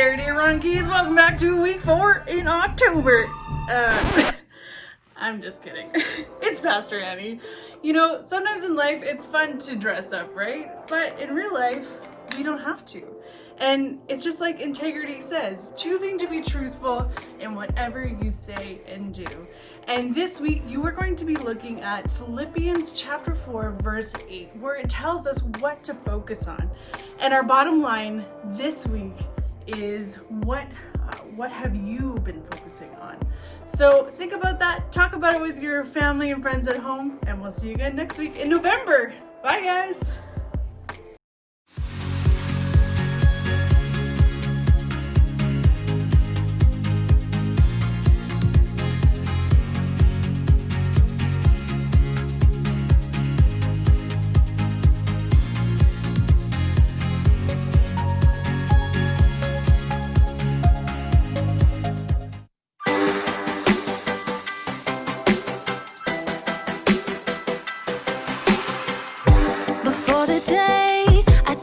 there, dear Ron Keys. Welcome back to week 4 in October. I'm just kidding. It's Pastor Annie. You know, sometimes in life it's fun to dress up, right? But in real life, we don't have to. And it's just like integrity says, choosing to be truthful in whatever you say and do. And this week, you are going to be looking at Philippians chapter 4, verse 8, where it tells us what to focus on. And our bottom line this week is what have you been focusing on? So think about that, talk about it with your family and friends at home, and we'll see you again next week in November. Bye, guys.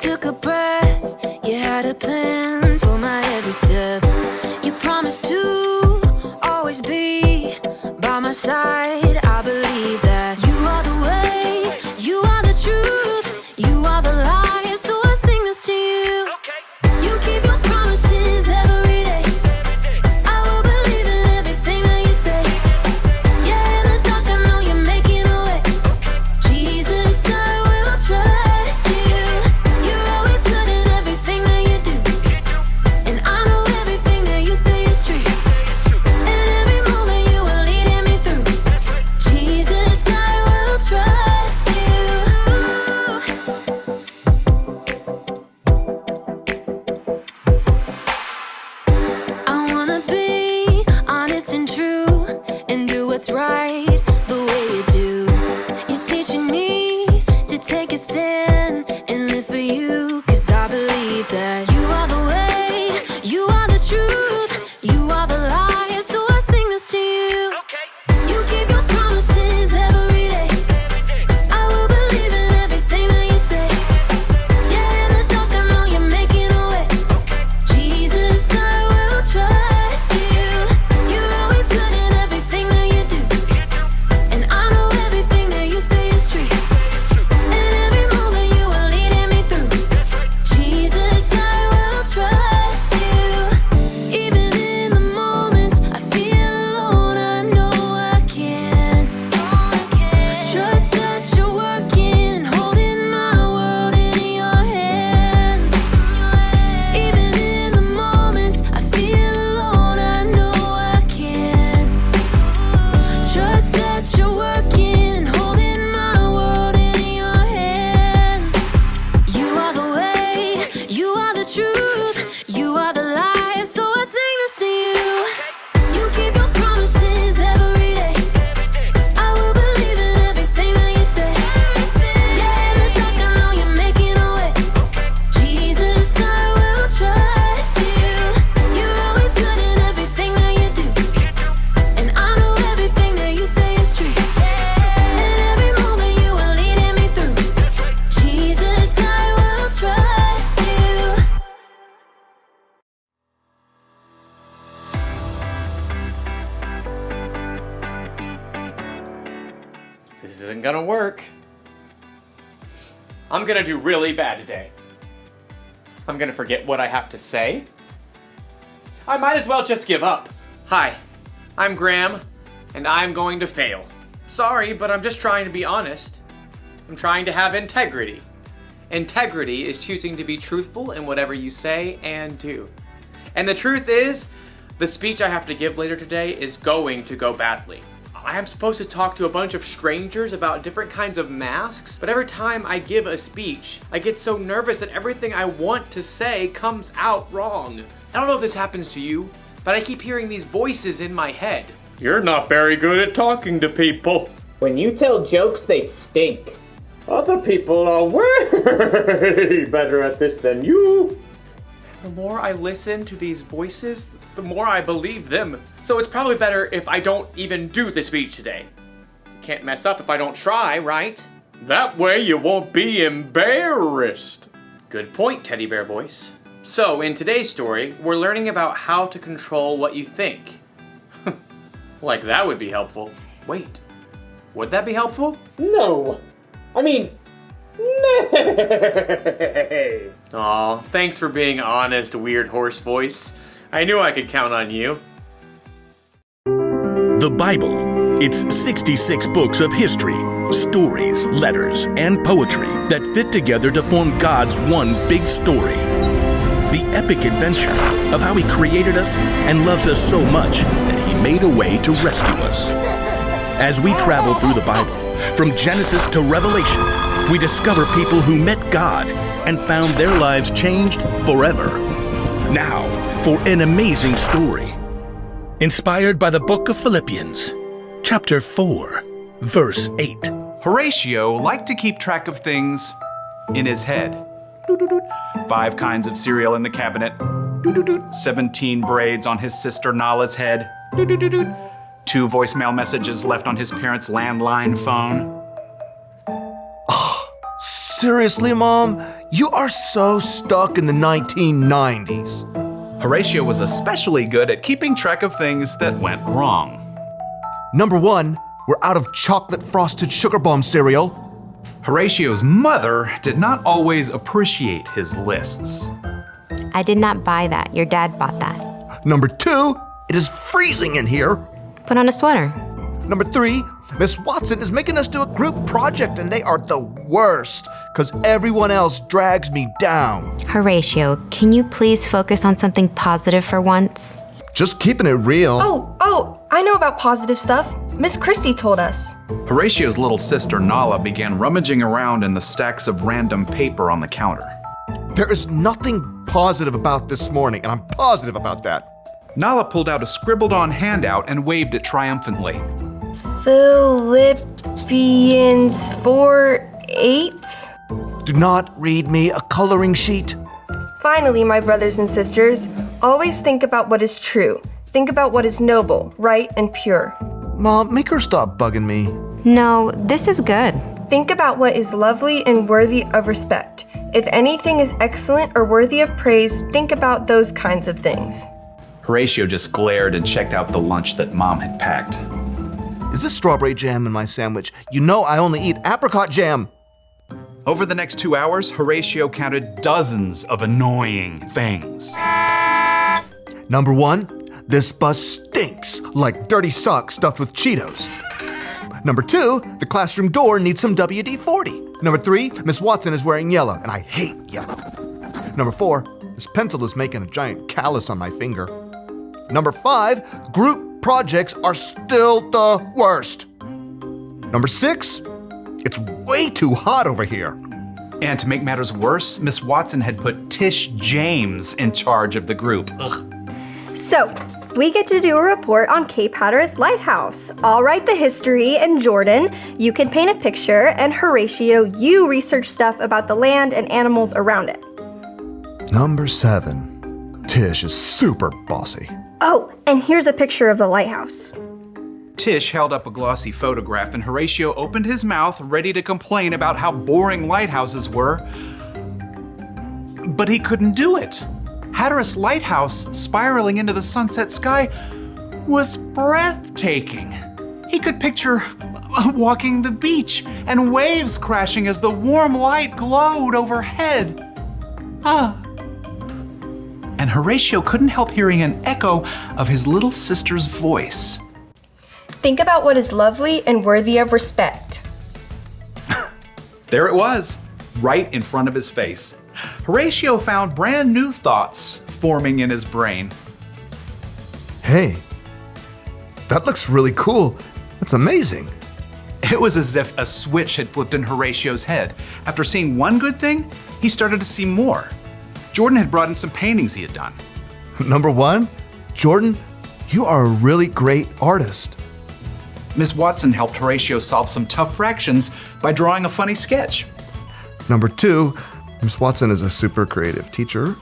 Took a breath, you had a plan for my every step. You promised to always be by my side. I believe that you are the way, you are the truth, you are the light. So I sing this to you. You keep your promises every day. I will believe in everything that you say. Yeah, in the dark I know you're making a way. Jesus, I will trust you. What's right the way you do. You're teaching me to take a stand and live for you. Cause I believe that you are the way, you are the truth, you are the light. So I sing this to you. You keep your promises every day. I will believe in everything that you say. Yeah, in the dark I know you're making a way. Jesus, I will trust you. You're always good in everything that you do. And I know everything that you say is true. And every moment you are leading me through. Jesus, I will trust you. Even in the moments I feel alone, I know I can. Trust that you're working and holding my world in your hands. Even in the moments I feel alone, I know I can. Trust that you're working and holding my world in your hands. You are the way, you are the truth, you are the life. So I sing this to you. You keep your promises every day. I will believe in everything that you say. Yeah, in the dark I know you're making a way. Jesus, I will trust you. You're always good in everything that you do. And I know everything that you say is true. And every moment you are leading me through. Jesus, I will trust you. This isn't gonna work. I'm gonna do really bad today. I'm gonna forget what I have to say. I might as well just give up. Hi, I'm Graham, and I'm going to fail. Sorry, but I'm just trying to be honest. I'm trying to have integrity. Integrity is choosing to be truthful in whatever you say and do. And the truth is, the speech I have to give later today is going to go badly. I am supposed to talk to a bunch of strangers about different kinds of masks, but every time I give a speech, I get so nervous that everything I want to say comes out wrong. I don't know if this happens to you, but I keep hearing these voices in my head. You're not very good at talking to people. When you tell jokes, they stink. Other people are way better at this than you. The more I listen to these voices, the more I believe them. So it's probably better if I don't even do the speech today. Can't mess up if I don't try, right? That way you won't be embarrassed. Good point, Teddy Bear Voice. So, in today's story, we're learning about how to control what you think. Like that would be helpful. Wait, would that be helpful? No. I mean, nay. Aw, thanks for being honest, weird horse voice. I knew I could count on you. The Bible. It's 66 books of history, stories, letters, and poetry that fit together to form God's one big story. The epic adventure of how He created us and loves us so much that He made a way to rescue us. As we travel through the Bible, from Genesis to Revelation, we discover people who met God and found their lives changed forever. Now, for an amazing story. Inspired by the book of Philippians, chapter 4, verse 8. Horatio liked to keep track of things in his head. 5 kinds of cereal in the cabinet. 17 braids on his sister Nala's head. 2 voicemail messages left on his parents' landline phone. Seriously, Mom? You are so stuck in the 1990s. Horatio was especially good at keeping track of things that went wrong. Number 1, we're out of chocolate frosted sugar bomb cereal. Horatio's mother did not always appreciate his lists. I did not buy that. Your dad bought that. Number 2, it is freezing in here. Put on a sweater. Number 3, Miss Watson is making us do a group project and they are the worst because everyone else drags me down. Horatio, can you please focus on something positive for once? Just keeping it real. Oh, I know about positive stuff. Miss Christie told us. Horatio's little sister Nala began rummaging around in the stacks of random paper on the counter. There is nothing positive about this morning, and I'm positive about that. Nala pulled out a scribbled-on handout and waved it triumphantly. Philippians 4:8. Do not read me a coloring sheet. Finally, my brothers and sisters, always think about what is true. Think about what is noble, right, and pure. Mom, make her stop bugging me. No, this is good. Think about what is lovely and worthy of respect. If anything is excellent or worthy of praise, think about those kinds of things. Horatio just glared and checked out the lunch that Mom had packed. Is this strawberry jam in my sandwich? You know I only eat apricot jam. Over the next 2 hours, Horatio counted dozens of annoying things. Number 1, this bus stinks like dirty socks stuffed with Cheetos. Number 2, the classroom door needs some WD-40. Number 3, Miss Watson is wearing yellow, and I hate yellow. Number 4, this pencil is making a giant callus on my finger. Number 5, group projects are still the worst. Number 6, it's way too hot over here. And to make matters worse, Miss Watson had put Tish James in charge of the group. Ugh. So, we get to do a report on Cape Hatteras Lighthouse. I'll write the history, and Jordan, you can paint a picture, and Horatio, you research stuff about the land and animals around it. Number 7, Tish is super bossy. Oh, and here's a picture of the lighthouse. Tish held up a glossy photograph and Horatio opened his mouth, ready to complain about how boring lighthouses were. But he couldn't do it. Hatteras Lighthouse, spiraling into the sunset sky, was breathtaking. He could picture walking the beach and waves crashing as the warm light glowed overhead. And Horatio couldn't help hearing an echo of his little sister's voice. Think about what is lovely and worthy of respect. There it was, right in front of his face. Horatio found brand new thoughts forming in his brain. Hey, that looks really cool. That's amazing. It was as if a switch had flipped in Horatio's head. After seeing one good thing, he started to see more. Jordan had brought in some paintings he had done. Number 1, Jordan, you are a really great artist. Miss Watson helped Horatio solve some tough fractions by drawing a funny sketch. Number 2, Miss Watson is a super creative teacher.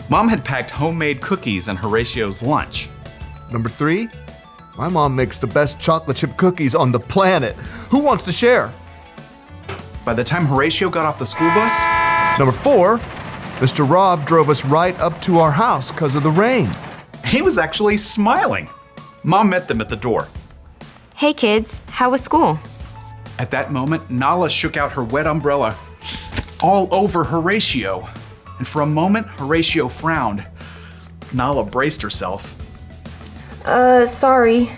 Mom had packed homemade cookies in Horatio's lunch. Number 3, my mom makes the best chocolate chip cookies on the planet. Who wants to share? By the time Horatio got off the school bus, Number 4, Mr. Rob drove us right up to our house because of the rain. He was actually smiling. Mom met them at the door. Hey kids, how was school? At that moment, Nala shook out her wet umbrella all over Horatio. And for a moment, Horatio frowned. Nala braced herself. Sorry.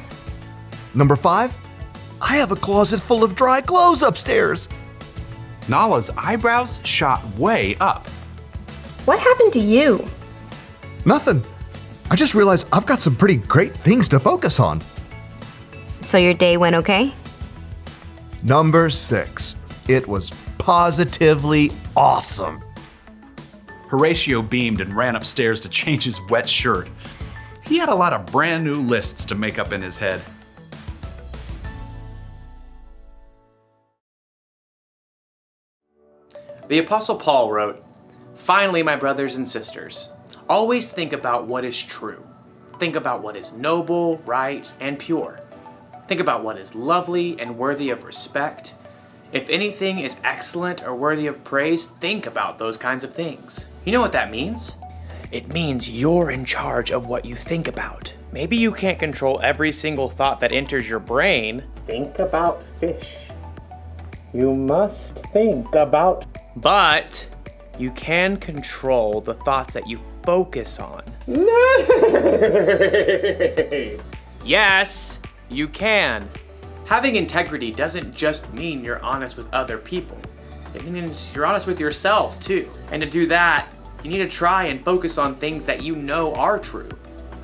Number 5, I have a closet full of dry clothes upstairs. Nala's eyebrows shot way up. What happened to you? Nothing. I just realized I've got some pretty great things to focus on. So your day went okay? Number 6, it was positively awesome. Horatio beamed and ran upstairs to change his wet shirt. He had a lot of brand new lists to make up in his head. The Apostle Paul wrote, "Finally, my brothers and sisters, always think about what is true. Think about what is noble, right, and pure. Think about what is lovely and worthy of respect. If anything is excellent or worthy of praise, think about those kinds of things." You know what that means? It means you're in charge of what you think about. Maybe you can't control every single thought that enters your brain. Think about fish. You must think about... But you can control the thoughts that you focus on. Yes, you can. Having integrity doesn't just mean you're honest with other people. It means you're honest with yourself too. And to do that, you need to try and focus on things that you know are true.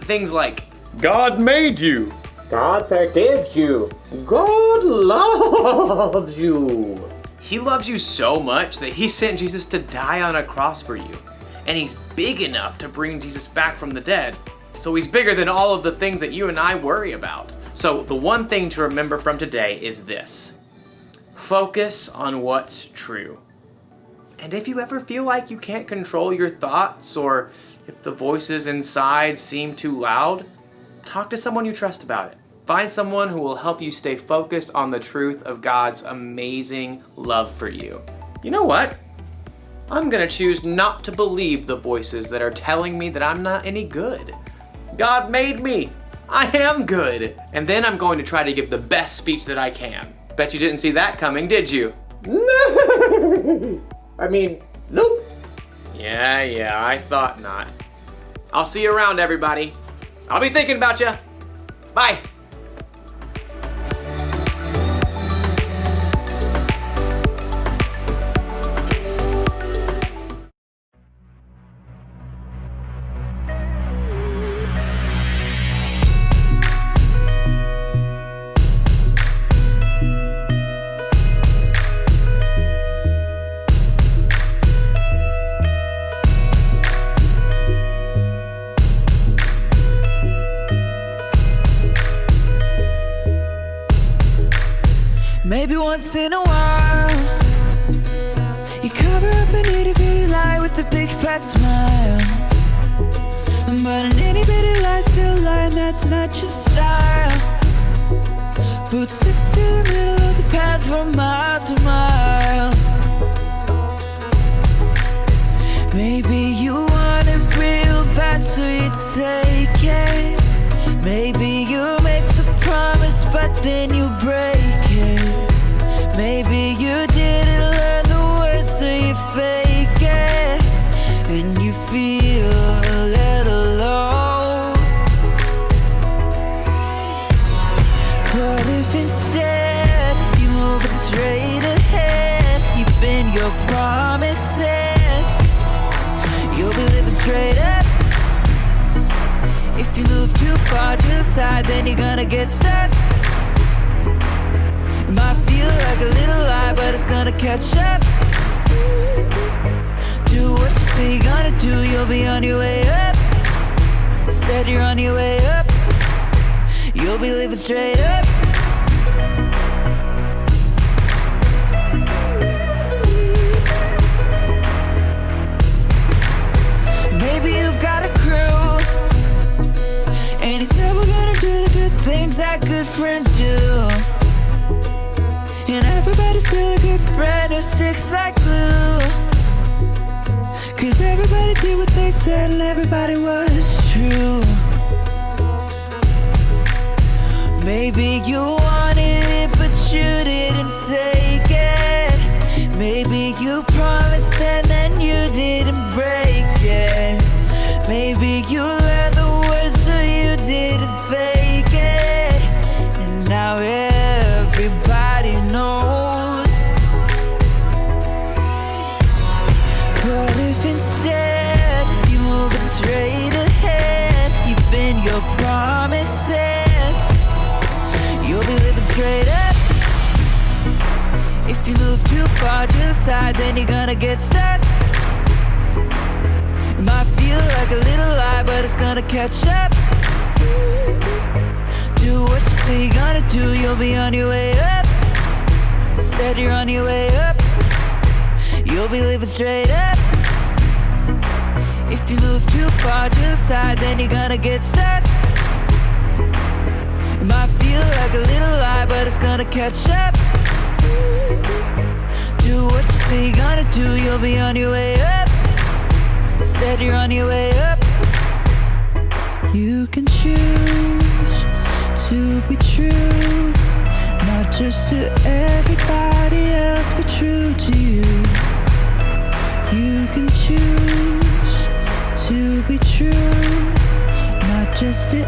Things like, God made you. God forgives you. God loves you. He loves you so much that he sent Jesus to die on a cross for you. And he's big enough to bring Jesus back from the dead. So he's bigger than all of the things that you and I worry about. So the one thing to remember from today is this. Focus on what's true. And if you ever feel like you can't control your thoughts, or if the voices inside seem too loud, talk to someone you trust about it. Find someone who will help you stay focused on the truth of God's amazing love for you. You know what? I'm gonna choose not to believe the voices that are telling me that I'm not any good. God made me. I am good. And then I'm going to try to give the best speech that I can. Bet you didn't see that coming, did you? No. I mean, nope. Yeah, I thought not. I'll see you around, everybody. I'll be thinking about you. Bye. Maybe once in a while you cover up an itty bitty lie with a big fat smile. But an itty bitty lie still lie, and that's not your style. But stick to the middle of the path from mile to mile. Maybe you want it real bad, so you take it. Maybe you make the promise, but then you break it. Maybe you didn't learn the words, so you fake it. And you feel a little low. But if instead you move straight ahead, you bend your promises, you'll be living straight up. If you move too far to the side, then you're gonna get stuck. It might feel like a little lie, but it's gonna catch up. Do what you say you're gonna do, you'll be on your way up. Instead you're on your way up. You'll be living straight up. Maybe you've got a crew, and you said we're gonna do the good things that good friends do. And everybody's still a good friend who sticks like glue. 'Cause everybody telling everybody was true. Maybe you wanted it, but you didn't take it. Maybe you promised and then you didn't break it. Maybe you learned the words so you didn't fake it. And now everybody knows. But if instead you moving straight ahead, you bend your promises, you'll be living straight up. If you move too far to the side, then you're gonna get stuck. It might feel like a little lie, but it's gonna catch up. Do what you say you're gonna do, you'll be on your way up. Instead you're on your way up, you'll be living straight up. If you move too far to the side, then you're gonna get stuck. It might feel like a little lie, but it's gonna catch up. Do what you say you're gonna do, you'll be on your way up. Instead you're on your way up. You can choose to be true, not just to everybody else, but true to you. You can choose to be true, not just to